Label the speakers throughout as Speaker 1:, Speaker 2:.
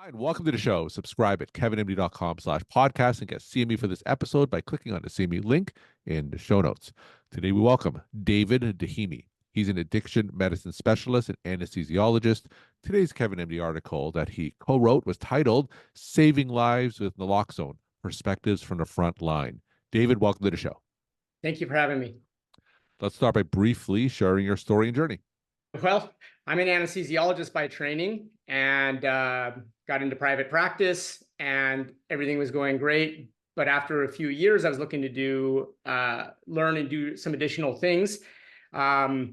Speaker 1: Hi, and welcome to the show. Subscribe at kevinmd.com/podcast and get CME for this episode by clicking on the CME link in the show notes. Today, we welcome David Deyhimy. He's an addiction medicine specialist and anesthesiologist. Today's KevinMD article that he co-wrote was titled Saving Lives with Naloxone, Perspectives from the Front Line. David, welcome to the show.
Speaker 2: Thank you for having me.
Speaker 1: Let's start by briefly sharing your story and journey.
Speaker 2: Well, I'm an anesthesiologist by training and got into private practice and everything was going great. But after a few years, I was looking to learn and do some additional things. I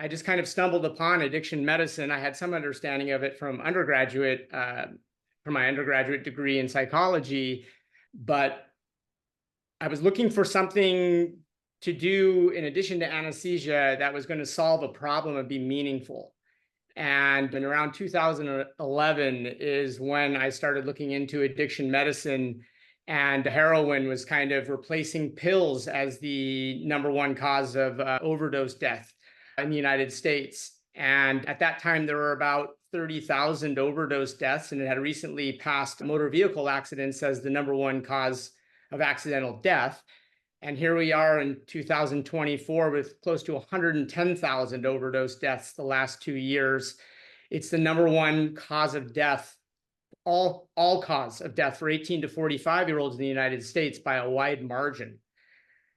Speaker 2: just kind of stumbled upon addiction medicine. I had some understanding of it from my undergraduate degree in psychology, but I was looking for something to do in addition to anesthesia that was going to solve a problem and be meaningful. And around 2011 is when I started looking into addiction medicine, and heroin was kind of replacing pills as the #1 cause of overdose death in the United States. And at that time, there were about 30,000 overdose deaths, and it had recently passed motor vehicle accidents as the #1 cause of accidental death. And here we are in 2024 with close to 110,000 overdose deaths the last 2 years. It's the #1 cause of death, all cause of death for 18 to 45-year-olds in the United States by a wide margin.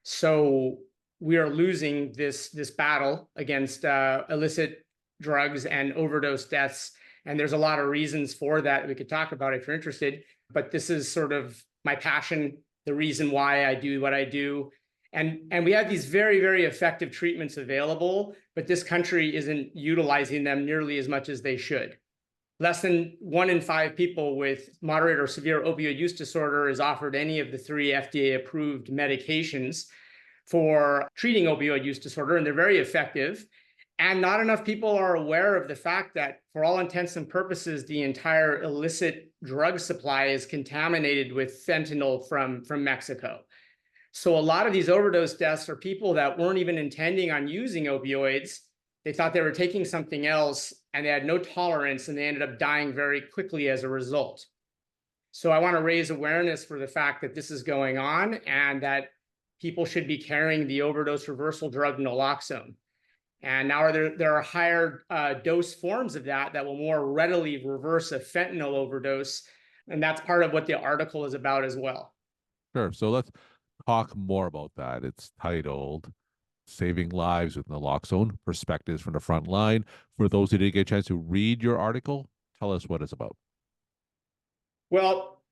Speaker 2: So we are losing this battle against illicit drugs and overdose deaths. And there's a lot of reasons for that we could talk about if you're interested. But this is sort of my passion, the reason why I do what I do. And we have these very, very effective treatments available, but this country isn't utilizing them nearly as much as they should. Less than 1 in 5 people with moderate or severe opioid use disorder is offered any of the 3 FDA-approved medications for treating opioid use disorder, and they're very effective. And not enough people are aware of the fact that, for all intents and purposes, the entire illicit drug supply is contaminated with fentanyl from Mexico. So a lot of these overdose deaths are people that weren't even intending on using opioids. They thought they were taking something else, and they had no tolerance, and they ended up dying very quickly as a result. So I want to raise awareness for the fact that this is going on and that people should be carrying the overdose reversal drug naloxone. And now there are higher dose forms of that will more readily reverse a fentanyl overdose. And that's part of what the article is about as well.
Speaker 1: Sure. So let's talk more about that. It's titled Saving Lives with Naloxone, Perspectives from the Front Line. For those who didn't get a chance to read your article, tell us what it's about.
Speaker 2: Well,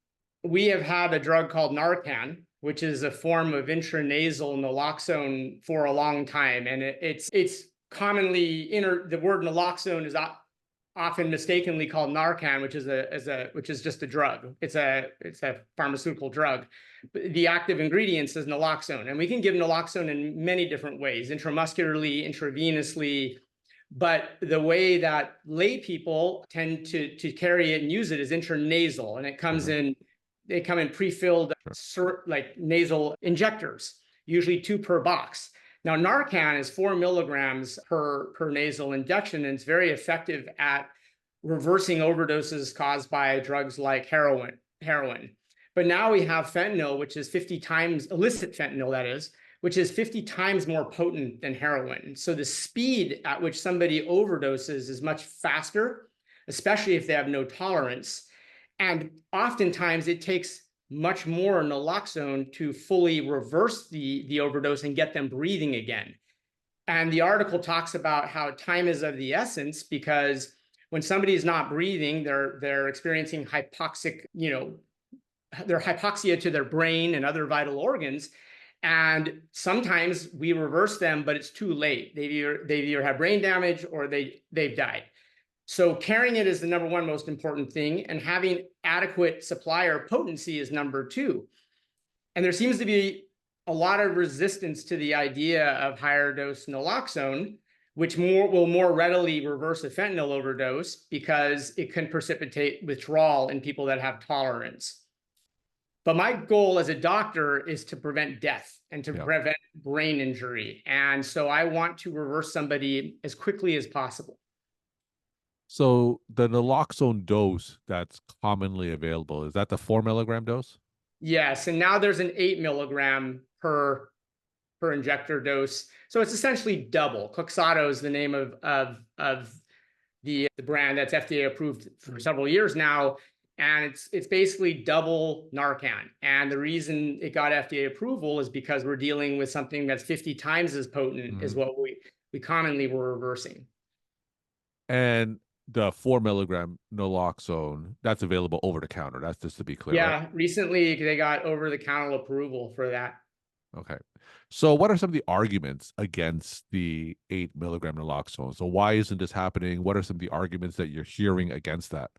Speaker 2: we have had a drug called Narcan, which is a form of intranasal naloxone for a long time. And it's commonly the word naloxone is often mistakenly called Narcan, which is just a drug. It's a pharmaceutical drug. The active ingredient is naloxone, and we can give naloxone in many different ways: intramuscularly, intravenously. But the way that lay people tend to carry it and use it is intranasal, and it comes they come in pre-filled like nasal injectors, usually 2 per box. Now, Narcan is 4 milligrams per nasal injection, and it's very effective at reversing overdoses caused by drugs like heroin. But now we have fentanyl, which is 50 times, illicit fentanyl that is, which is 50 times more potent than heroin. So the speed at which somebody overdoses is much faster, especially if they have no tolerance. And oftentimes it takes much more naloxone to fully reverse the overdose and get them breathing again. And the article talks about how time is of the essence, because when somebody is not breathing, they're experiencing hypoxic, their hypoxia to their brain and other vital organs. And sometimes we reverse them, but it's too late. They either have brain damage or they've died. So carrying it is the #1 most important thing, and having adequate supply or potency is #2. And there seems to be a lot of resistance to the idea of higher dose naloxone, which will more readily reverse a fentanyl overdose because it can precipitate withdrawal in people that have tolerance. But my goal as a doctor is to prevent death and to prevent brain injury. And so I want to reverse somebody as quickly as possible.
Speaker 1: So the naloxone dose that's commonly available, is that the 4 milligram dose?
Speaker 2: Yes, and now there's an 8 milligram per injector dose. So it's essentially double. Cloxato is the name of the brand that's FDA approved for several years now. And it's basically double Narcan. And the reason it got FDA approval is because we're dealing with something that's 50 times as potent as what we commonly were reversing.
Speaker 1: And the 4 milligram naloxone, that's available over the counter. That's just to be clear, right?
Speaker 2: Yeah, recently they got over-the-counter approval for that.
Speaker 1: Okay. So what are some of the arguments against the 8 milligram naloxone? So why isn't this happening? What are some of the arguments that you're hearing against that?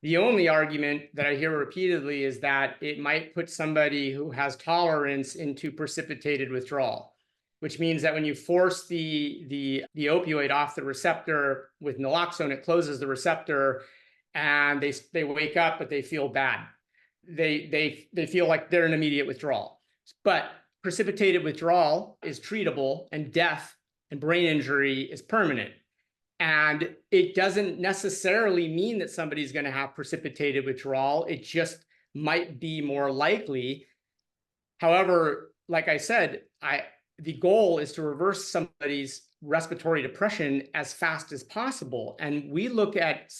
Speaker 2: The only argument that I hear repeatedly is that it might put somebody who has tolerance into precipitated withdrawal, which means that when you force the opioid off the receptor with naloxone, it closes the receptor, and they wake up, but they feel bad. They feel like they're in immediate withdrawal. But precipitated withdrawal is treatable, and death and brain injury is permanent. And it doesn't necessarily mean that somebody's going to have precipitated withdrawal. It just might be more likely. However, like I said, the goal is to reverse somebody's respiratory depression as fast as possible. And we look at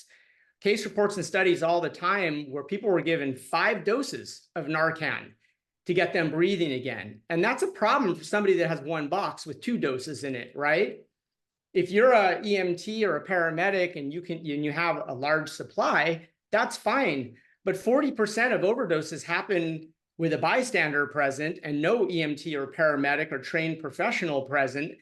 Speaker 2: case reports and studies all the time where people were given 5 doses of Narcan to get them breathing again. And that's a problem for somebody that has 1 box with 2 doses in it, right? If you're a EMT or a paramedic and you have a large supply, that's fine. But 40% of overdoses happen with a bystander present and no EMT or paramedic or trained professional present.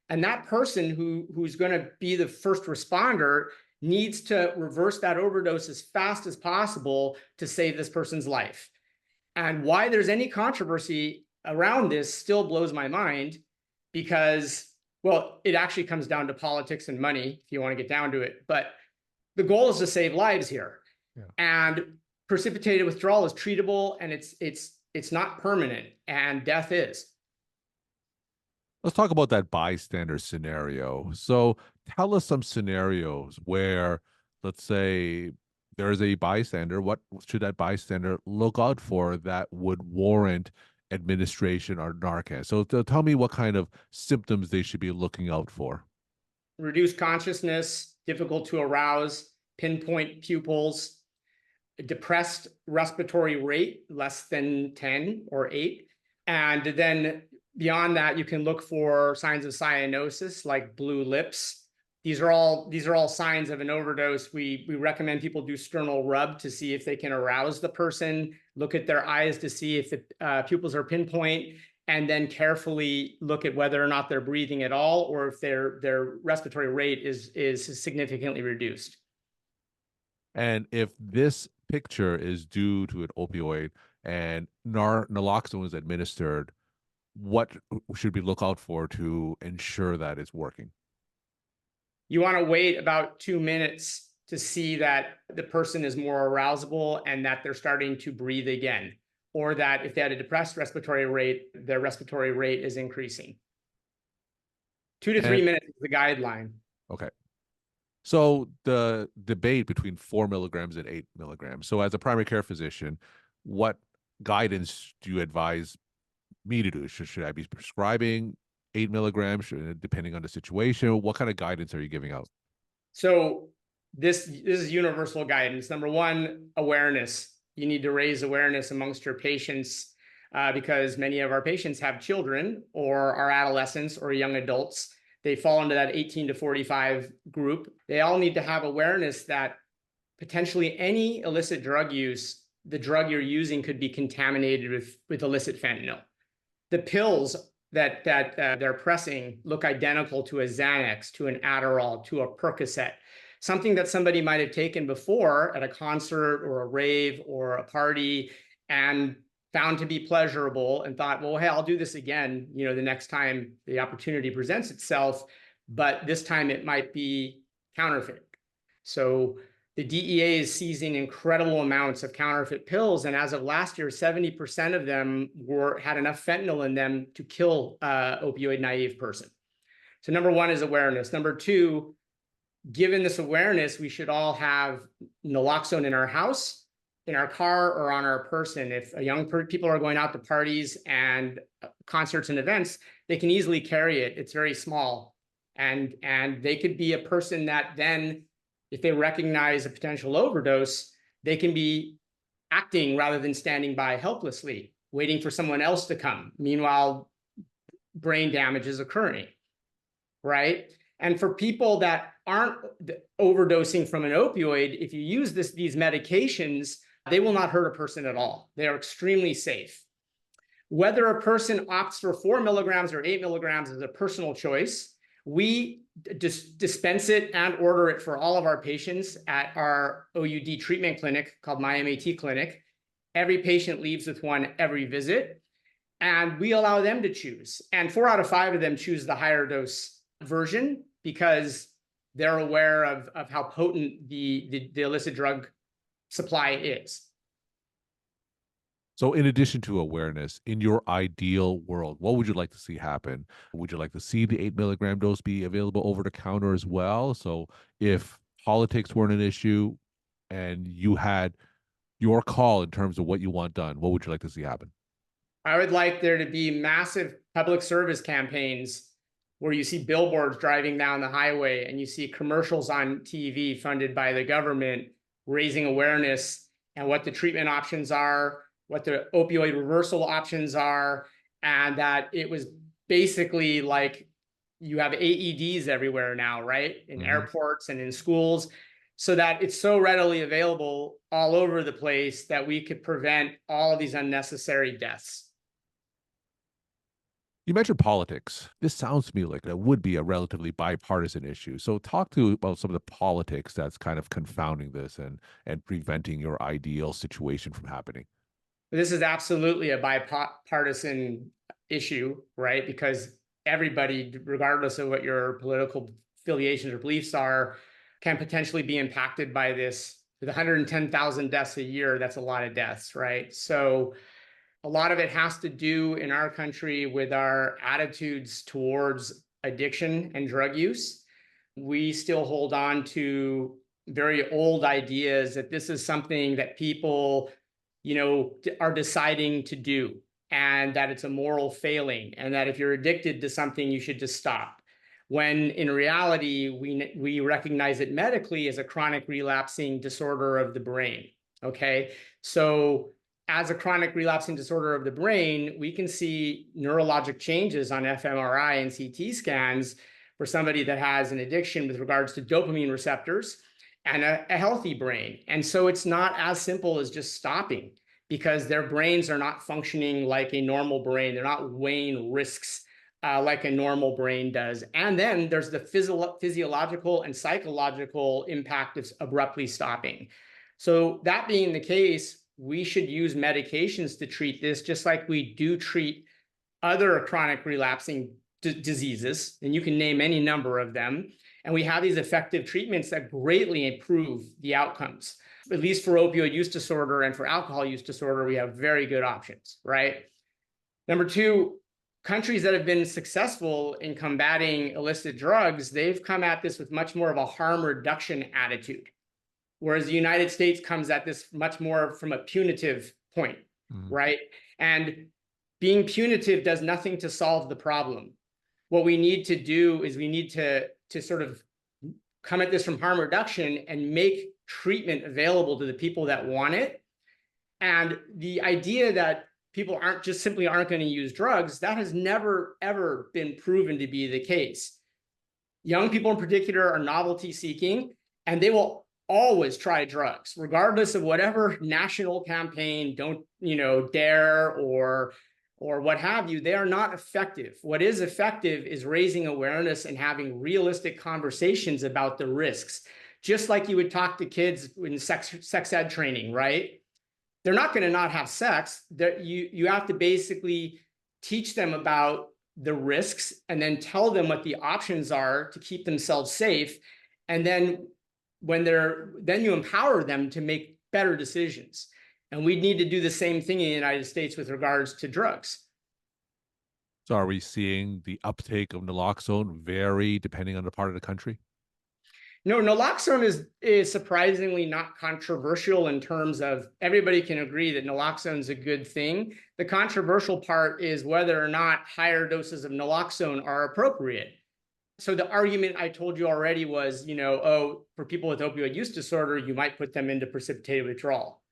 Speaker 2: And that person who's going to be the first responder needs to reverse that overdose as fast as possible to save this person's life. And why there's any controversy around this still blows my mind, because, well, it actually comes down to politics and money, if you want to get down to it. But the goal is to save lives here. Yeah. And precipitated withdrawal is treatable, and it's not permanent, and death is.
Speaker 1: Let's talk about that bystander scenario. So tell us some scenarios where, let's say, there is a bystander. What should that bystander look out for that would warrant administration or Narcan? So tell me what kind of symptoms they should be looking out for.
Speaker 2: Reduced consciousness, difficult to arouse, pinpoint pupils, depressed respiratory rate, less than 10 or 8. And then beyond that, you can look for signs of cyanosis like blue lips. These are all signs of an overdose. We recommend people do sternal rub to see if they can arouse the person, look at their eyes to see if the pupils are pinpoint, and then carefully look at whether or not they're breathing at all, or if their respiratory rate is significantly reduced.
Speaker 1: And if this picture is due to an opioid and naloxone is administered, what should we look out for to ensure that it's working?
Speaker 2: You want to wait about 2 minutes to see that the person is more arousable and that they're starting to breathe again, or that if they had a depressed respiratory rate, their respiratory rate is increasing. 2 to 3 minutes is the guideline.
Speaker 1: Okay. So the debate between 4 milligrams and 8 milligrams. So as a primary care physician, what guidance do you advise me to do? Should I be prescribing 8 milligrams, depending on the situation? What kind of guidance are you giving out?
Speaker 2: So this is universal guidance. Number one, awareness. You need to raise awareness amongst your patients, because many of our patients have children or are adolescents or young adults. They fall into that 18 to 45 group. They all need to have awareness that potentially any illicit drug use, the drug you're using could be contaminated with illicit fentanyl. The pills that they're pressing look identical to a Xanax, to an Adderall, to a Percocet, something that somebody might have taken before at a concert or a rave or a party and found to be pleasurable and thought, well, hey, I'll do this again, the next time the opportunity presents itself, but this time it might be counterfeit. So the DEA is seizing incredible amounts of counterfeit pills, and as of last year, 70% of them had enough fentanyl in them to kill an opioid naive person. So number one is awareness. Number two, given this awareness, we should all have naloxone in our house, in our car, or on our person. If people are going out to parties and concerts and events, they can easily carry it. It's very small. And they could be a person that then, if they recognize a potential overdose, they can be acting rather than standing by helplessly, waiting for someone else to come. Meanwhile, brain damage is occurring, right? And for people that aren't overdosing from an opioid, if you use these medications, they will not hurt a person at all. They are extremely safe. Whether a person opts for 4 milligrams or 8 milligrams is a personal choice. We dispense it and order it for all of our patients at our OUD treatment clinic called MYMATCLINIC. Every patient leaves with one every visit, and we allow them to choose. And 4 out of 5 of them choose the higher dose version because they're aware of how potent the illicit drug supply is.
Speaker 1: So in addition to awareness, in your ideal world, what would you like to see happen? Would you like to see the 8 milligram dose be available over the counter as well? So if politics weren't an issue and you had your call in terms of what you want done, what would you like to see happen?
Speaker 2: I would like there to be massive public service campaigns where you see billboards driving down the highway and you see commercials on TV funded by the government raising awareness and what the treatment options are, what the opioid reversal options are, and that it was basically like you have AEDs everywhere now, right? In airports and in schools, so that it's so readily available all over the place that we could prevent all of these unnecessary deaths.
Speaker 1: You mentioned politics. This sounds to me like it would be a relatively bipartisan issue. So talk to about some of the politics that's kind of confounding this and preventing your ideal situation from happening.
Speaker 2: This is absolutely a bipartisan issue, right? Because everybody, regardless of what your political affiliations or beliefs are, can potentially be impacted by this. With 110,000 deaths a year, that's a lot of deaths, right? So a lot of it has to do in our country with our attitudes towards addiction and drug use. We still hold on to very old ideas that this is something that people, are deciding to do, and that it's a moral failing, and that if you're addicted to something, you should just stop. When in reality, we recognize it medically as a chronic relapsing disorder of the brain. Okay, so as a chronic relapsing disorder of the brain, we can see neurologic changes on fMRI and CT scans for somebody that has an addiction with regards to dopamine receptors and a healthy brain. And so it's not as simple as just stopping, because their brains are not functioning like a normal brain. They're not weighing risks like a normal brain does. And then there's the physiological and psychological impact of abruptly stopping. So that being the case, we should use medications to treat this, just like we do treat other chronic relapsing diseases, and you can name any number of them. And we have these effective treatments that greatly improve the outcomes. At least for opioid use disorder and for alcohol use disorder, we have very good options, right? Number two, countries that have been successful in combating illicit drugs, they've come at this with much more of a harm reduction attitude, whereas the United States comes at this much more from a punitive point, right? And being punitive does nothing to solve the problem. What we need to do is we need to sort of come at this from harm reduction and make treatment available to the people that want it. And the idea that people simply aren't going to use drugs, that has never, ever been proven to be the case. Young people in particular are novelty seeking, and they will always try drugs, regardless of whatever national campaign, don't, dare or what have you. They are not effective. What is effective is raising awareness and having realistic conversations about the risks, just like you would talk to kids in sex ed training, right? They're not going to not have sex. You have to basically teach them about the risks and then tell them what the options are to keep themselves safe. And then then you empower them to make better decisions. And we need to do the same thing in the United States with regards to drugs.
Speaker 1: So are we seeing the uptake of naloxone vary depending on the part of the country?
Speaker 2: No, naloxone is surprisingly not controversial in terms of everybody can agree that naloxone is a good thing. The controversial part is whether or not higher doses of naloxone are appropriate. So the argument I told you already was, oh, for people with opioid use disorder, you might put them into precipitated withdrawal.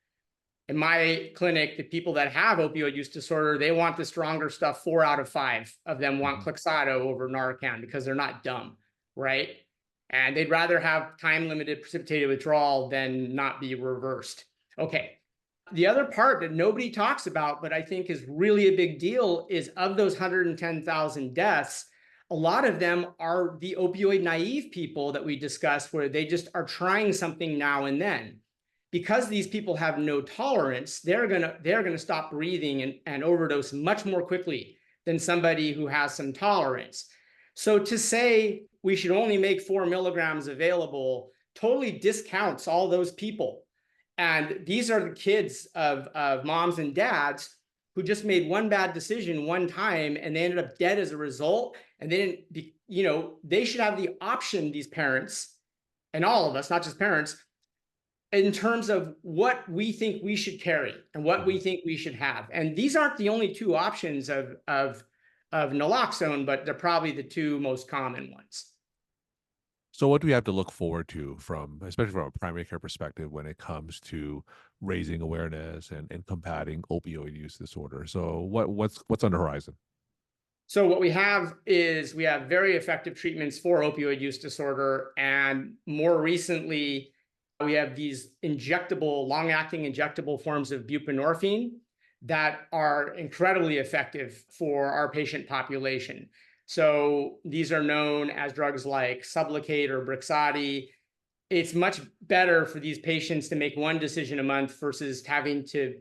Speaker 2: In my clinic, the people that have opioid use disorder, they want the stronger stuff. 4 out of 5 of them want Clexato over Narcan because they're not dumb, right? And they'd rather have time-limited precipitated withdrawal than not be reversed. Okay. The other part that nobody talks about, but I think is really a big deal, is of those 110,000 deaths, a lot of them are the opioid naive people that we discussed, where they just are trying something now and then. Because these people have no tolerance, they're gonna stop breathing and overdose much more quickly than somebody who has some tolerance. So to say we should only make 4 milligrams available totally discounts all those people. And these are the kids of moms and dads who just made one bad decision one time and they ended up dead as a result. And they didn't, they should have the option, these parents and all of us, not just parents, in terms of what we think we should carry and what we think we should have. And these aren't the only 2 options of naloxone, but they're probably the 2 most common ones.
Speaker 1: So what do we have to look forward to especially from a primary care perspective, when it comes to raising awareness and combating opioid use disorder? So what's on the horizon?
Speaker 2: So what we have is we have very effective treatments for opioid use disorder. And more recently, we have these long-acting injectable forms of buprenorphine that are incredibly effective for our patient population. So these are known as drugs like Sublocade or Brixadi. It's much better for these patients to make one decision a month versus having to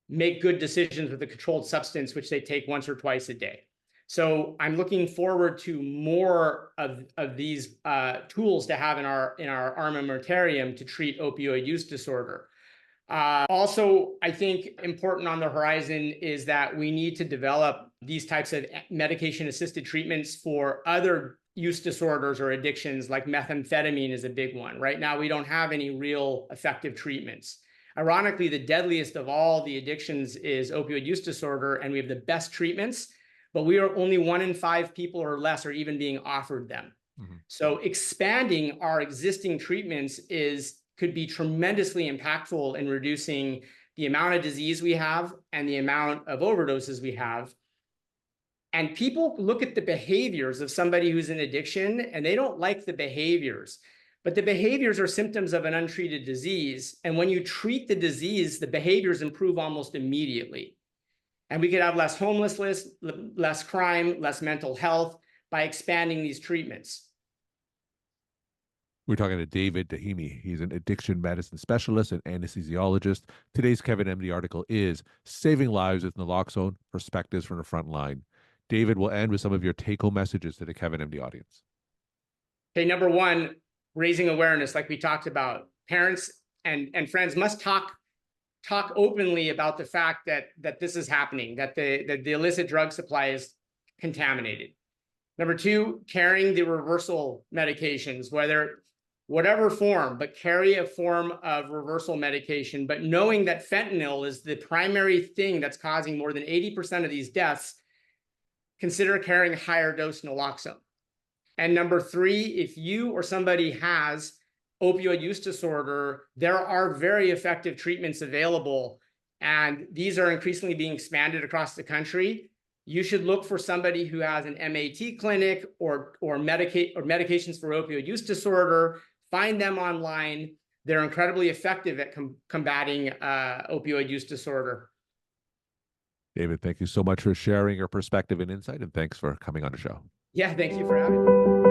Speaker 2: make good decisions with a controlled substance, which they take once or twice a day. So I'm looking forward to more of these tools to have in our armamentarium to treat opioid use disorder. Also, I think important on the horizon is that we need to develop these types of medication-assisted treatments for other use disorders or addictions, like methamphetamine is a big one. Right now, we don't have any real effective treatments. Ironically, the deadliest of all the addictions is opioid use disorder, and we have the best treatments, but we are only 1 in 5 people or less are even being offered them. So expanding our existing treatments could be tremendously impactful in reducing the amount of disease we have and the amount of overdoses we have. And people look at the behaviors of somebody who's in addiction, and they don't like the behaviors. But the behaviors are symptoms of an untreated disease. And when you treat the disease, the behaviors improve almost immediately. And we could have less homelessness, less crime, less mental health by expanding these treatments.
Speaker 1: We're talking to David Deyhimy. He's an addiction medicine specialist and anesthesiologist. Today's KevinMD article is Saving Lives with Naloxone, Perspectives from the Front Line. David, will end with some of your take-home messages to the KevinMD audience.
Speaker 2: Okay, number 1, raising awareness, like we talked about. Parents and friends must talk openly about the fact that this is happening, that the illicit drug supply is contaminated. Number 2, carrying the reversal medications, whatever form, but carry a form of reversal medication, but knowing that fentanyl is the primary thing that's causing more than 80% of these deaths, consider carrying higher dose naloxone. And number 3, if you or somebody has opioid use disorder, there are very effective treatments available, and these are increasingly being expanded across the country. You should look for somebody who has an MAT clinic or medications for opioid use disorder. Find them online. They're incredibly effective at combating opioid use disorder.
Speaker 1: David, thank you so much for sharing your perspective and insight, and thanks for coming on the show.
Speaker 2: Yeah, thank you for having me.